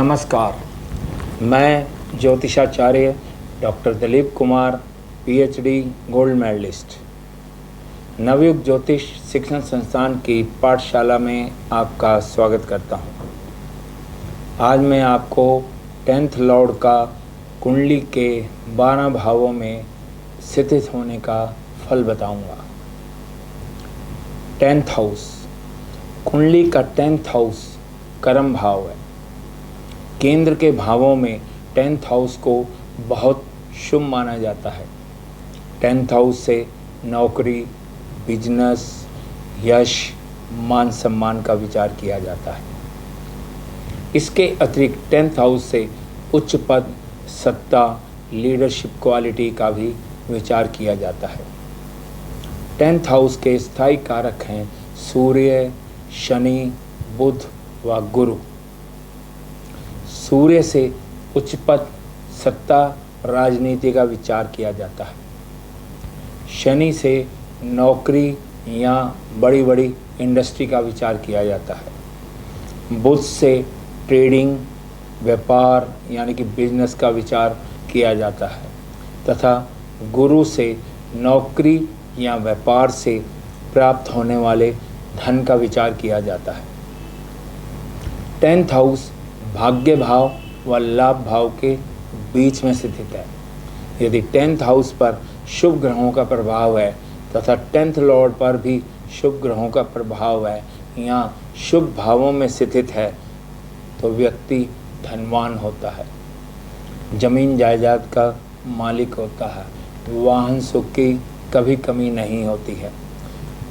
नमस्कार, मैं ज्योतिषाचार्य doctor Dilip Kumar, PhD gold medalist, नवयुग ज्योतिष शिक्षण संस्थान की पाठशाला में आपका स्वागत करता हूं। आज मैं आपको 10th लॉर्ड का कुंडली के 12 भावों में स्थित होने का फल बताऊंगा। 10th हाउस, कुंडली का 10th हाउस कर्म भाव है। केंद्र के भावों में 10th हाउस को बहुत शुभ माना जाता है। 10th हाउस से नौकरी, बिजनेस, यश, मान सम्मान का विचार किया जाता है। इसके अतिरिक्त 10th हाउस से उच्च पद, सत्ता, लीडरशिप क्वालिटी का भी विचार किया जाता है। 10th हाउस के स्थायी कारक हैं सूर्य, शनि, बुध व गुरु। सूर्य से उच्च पद, सत्ता, राजनीति का विचार किया जाता है। शनि से नौकरी या बड़ी बड़ी इंडस्ट्री का विचार किया जाता है। बुध से ट्रेडिंग, व्यापार यानी कि बिजनेस का विचार किया जाता है तथा गुरु से नौकरी या व्यापार से प्राप्त होने वाले धन का विचार किया जाता है। 10th हाउस भाग्य भाव व लाभ भाव के बीच में स्थित है। यदि 10th हाउस पर शुभ ग्रहों का प्रभाव है तथा 10th लॉर्ड पर भी शुभ ग्रहों का प्रभाव है या शुभ भावों में स्थित है तो व्यक्ति धनवान होता है, जमीन जायदाद का मालिक होता है, वाहन सुख की कभी कमी नहीं होती है,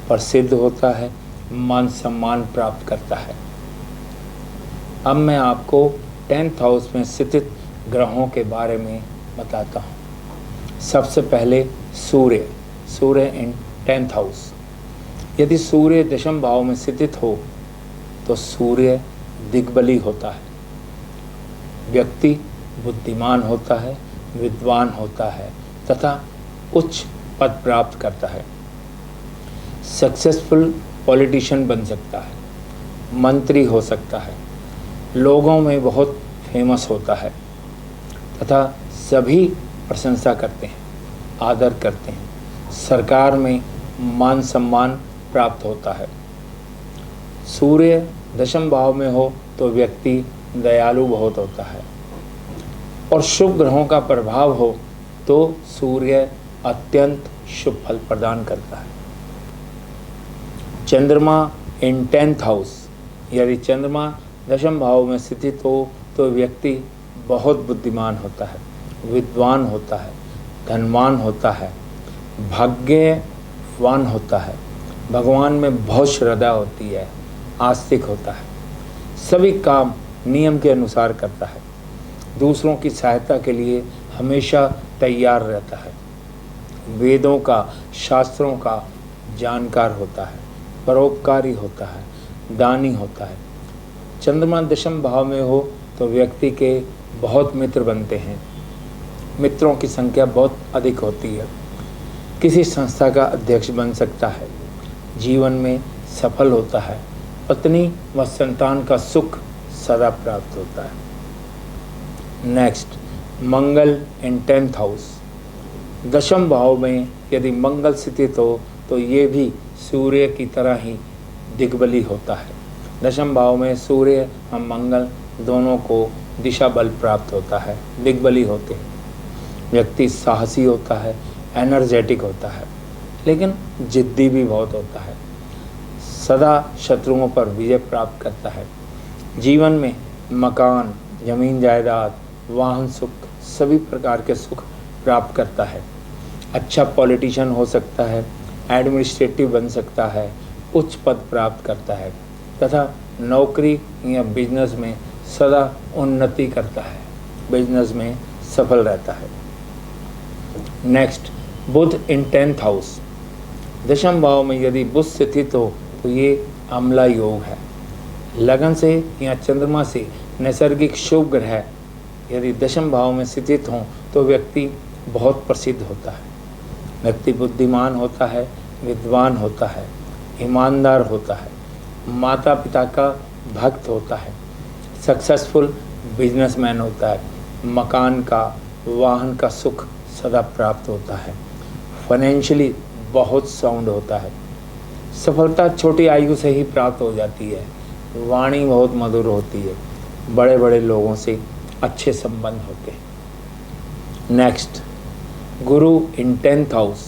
प्रसिद्ध होता है, मान सम्मान प्राप्त करता है। अब मैं आपको 10th हाउस में स्थित ग्रहों के बारे में बताता हूँ। सबसे पहले सूर्य इन 10th हाउस। यदि सूर्य दशम भाव में स्थित हो तो सूर्य दिग्बली होता है। व्यक्ति बुद्धिमान होता है, विद्वान होता है तथा उच्च पद प्राप्त करता है। सक्सेसफुल पॉलिटिशियन बन सकता है, मंत्री हो सकता है, लोगों में बहुत फेमस होता है तथा सभी प्रशंसा करते हैं, आदर करते हैं, सरकार में मान सम्मान प्राप्त होता है। सूर्य दशम भाव में हो तो व्यक्ति दयालु बहुत होता है और शुभ ग्रहों का प्रभाव हो तो सूर्य अत्यंत शुभ फल प्रदान करता है। चंद्रमा इन 10th हाउस। यदि चंद्रमा दशम भाव में स्थित हो तो व्यक्ति बहुत बुद्धिमान होता है, विद्वान होता है, धनवान होता है, भाग्यवान होता है, भगवान में बहुत श्रद्धा होती है, आस्तिक होता है, सभी काम नियम के अनुसार करता है, दूसरों की सहायता के लिए हमेशा तैयार रहता है, वेदों का, शास्त्रों का जानकार होता है, परोपकारी होता है, दानी होता है। चंद्रमा दशम भाव में हो तो व्यक्ति के बहुत मित्र बनते हैं, मित्रों की संख्या बहुत अधिक होती है, किसी संस्था का अध्यक्ष बन सकता है, जीवन में सफल होता है, पत्नी व संतान का सुख सदा प्राप्त होता है। नेक्स्ट, मंगल इन 10th हाउस। दशम भाव में यदि मंगल स्थित हो तो ये भी सूर्य की तरह ही दिग्बली होता है। दशम भाव में सूर्य और मंगल दोनों को दिशा बल प्राप्त होता है, दिग्बली होते हैं। व्यक्ति साहसी होता है, एनर्जेटिक होता है, लेकिन जिद्दी भी बहुत होता है, सदा शत्रुओं पर विजय प्राप्त करता है। जीवन में मकान, जमीन जायदाद, वाहन सुख, सभी प्रकार के सुख प्राप्त करता है। अच्छा पॉलिटिशियन हो सकता है, एडमिनिस्ट्रेटिव बन सकता है, उच्च पद प्राप्त करता है तथा नौकरी या बिजनेस में सदा उन्नति करता है, बिजनेस में सफल रहता है। नेक्स्ट, बुध इन 10th हाउस। दशम भाव में यदि बुध स्थित हो तो ये अम्ला योग है। लगन से या चंद्रमा से नैसर्गिक शुभ ग्रह यदि दशम भाव में स्थित हों तो व्यक्ति बहुत प्रसिद्ध होता है। व्यक्ति बुद्धिमान होता है, विद्वान होता है, ईमानदार होता है, माता पिता का भक्त होता है, सक्सेसफुल बिजनेसमैन होता है, मकान का, वाहन का सुख सदा प्राप्त होता है। फाइनेंशियली बहुत साउंड होता है। सफलता छोटी आयु से ही प्राप्त हो जाती है। वाणी बहुत मधुर होती है। बड़े बड़े लोगों से अच्छे संबंध होते हैं। नेक्स्ट, गुरु इन 10th हाउस।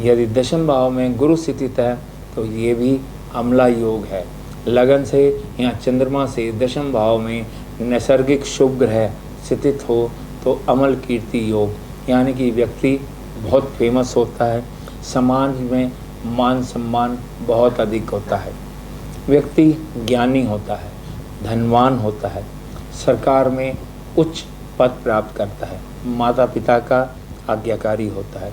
यदि दशम भाव में गुरु स्थित है तो ये भी अम्ला योग है। लगन से या चंद्रमा से दशम भाव में नैसर्गिक शुभ ग्रह स्थित हो तो अमल कीर्ति योग, यानी कि व्यक्ति बहुत फेमस होता है, समाज में मान सम्मान बहुत अधिक होता है, व्यक्ति ज्ञानी होता है, धनवान होता है, सरकार में उच्च पद प्राप्त करता है, माता पिता का आज्ञाकारी होता है,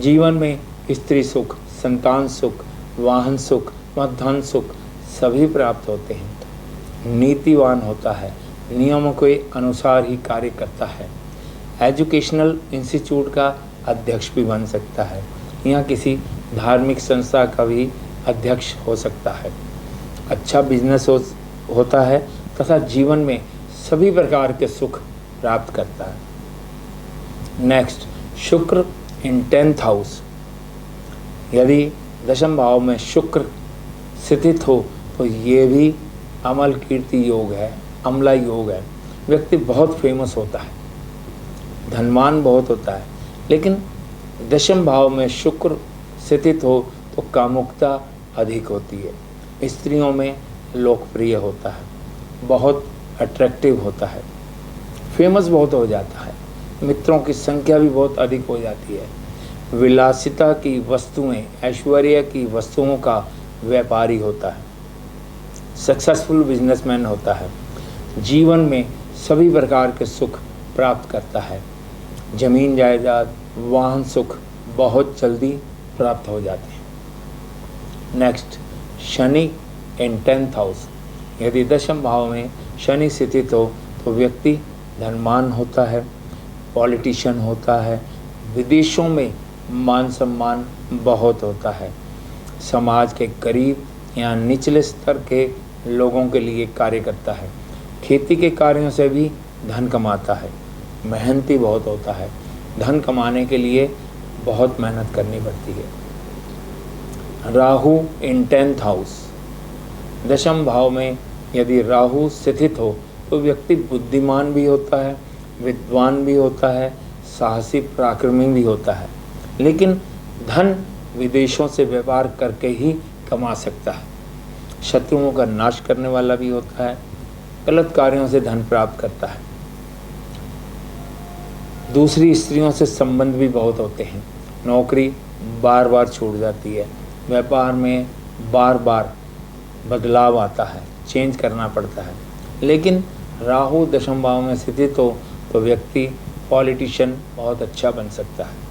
जीवन में स्त्री सुख, संतान सुख, वाहन सुख व धन सुख सभी प्राप्त होते हैं, नीतिवान होता है, नियमों के अनुसार ही कार्य करता है, एजुकेशनल इंस्टीट्यूट का अध्यक्ष भी बन सकता है या किसी धार्मिक संस्था का भी अध्यक्ष हो सकता है, अच्छा बिजनेस होता है तथा जीवन में सभी प्रकार के सुख प्राप्त करता है। नेक्स्ट, शुक्र इन 10th हाउस। यदि दशम भाव में शुक्र स्थित हो तो ये भी अमल कीर्ति योग है, अम्ला योग है। व्यक्ति बहुत फेमस होता है, धनवान बहुत होता है, लेकिन दशम भाव में शुक्र स्थित हो तो कामुकता अधिक होती है, स्त्रियों में लोकप्रिय होता है, बहुत अट्रैक्टिव होता है, फेमस बहुत हो जाता है, मित्रों की संख्या भी बहुत अधिक हो जाती है, विलासिता की वस्तुएं, ऐश्वर्य की वस्तुओं का व्यापारी होता है, सक्सेसफुल बिजनेसमैन होता है, जीवन में सभी प्रकार के सुख प्राप्त करता है, जमीन जायदाद, वाहन सुख बहुत जल्दी प्राप्त हो जाते हैं। नेक्स्ट, शनि इन 10th हाउस। यदि दशम भाव में शनि स्थित हो तो व्यक्ति धनवान होता है, पॉलिटिशियन होता है, विदेशों में मान सम्मान बहुत होता है, समाज के करीब या निचले स्तर के लोगों के लिए कार्य करता है, खेती के कार्यों से भी धन कमाता है, मेहनती बहुत होता है, धन कमाने के लिए बहुत मेहनत करनी पड़ती है। राहु इन 10th हाउस। दशम भाव में यदि राहु स्थित हो तो व्यक्ति बुद्धिमान भी होता है, विद्वान भी होता है, साहसी पराक्रमी भी होता है, लेकिन धन विदेशों से व्यापार करके ही कमा सकता है, शत्रुओं का नाश करने वाला भी होता है, गलत कार्यों से धन प्राप्त करता है, दूसरी स्त्रियों से संबंध भी बहुत होते हैं, नौकरी बार बार छूट जाती है, व्यापार में बार बार बदलाव आता है, चेंज करना पड़ता है, लेकिन राहु दशम भाव में स्थित हो तो व्यक्ति पॉलिटिशियन बहुत अच्छा बन सकता है।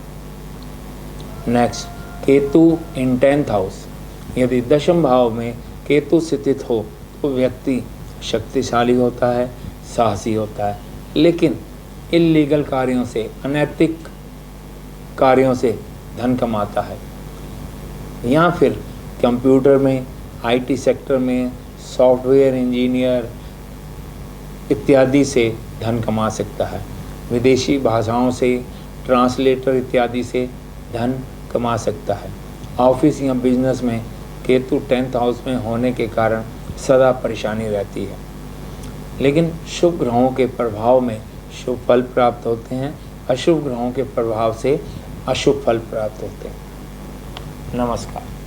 नेक्स्ट, केतु इन 10th हाउस। यदि दशम भाव में केतु स्थित हो तो व्यक्ति शक्तिशाली होता है, साहसी होता है, लेकिन इल्लीगल कार्यों से, अनैतिक कार्यों से धन कमाता है, या फिर कंप्यूटर में, आईटी सेक्टर में, सॉफ्टवेयर इंजीनियर इत्यादि से धन कमा सकता है, विदेशी भाषाओं से, ट्रांसलेटर इत्यादि से धन कमा सकता है। ऑफिस या बिजनेस में केतु 10th हाउस में होने के कारण सदा परेशानी रहती है, लेकिन शुभ ग्रहों के प्रभाव में शुभ फल प्राप्त होते हैं, अशुभ ग्रहों के प्रभाव से अशुभ फल प्राप्त होते हैं। नमस्कार।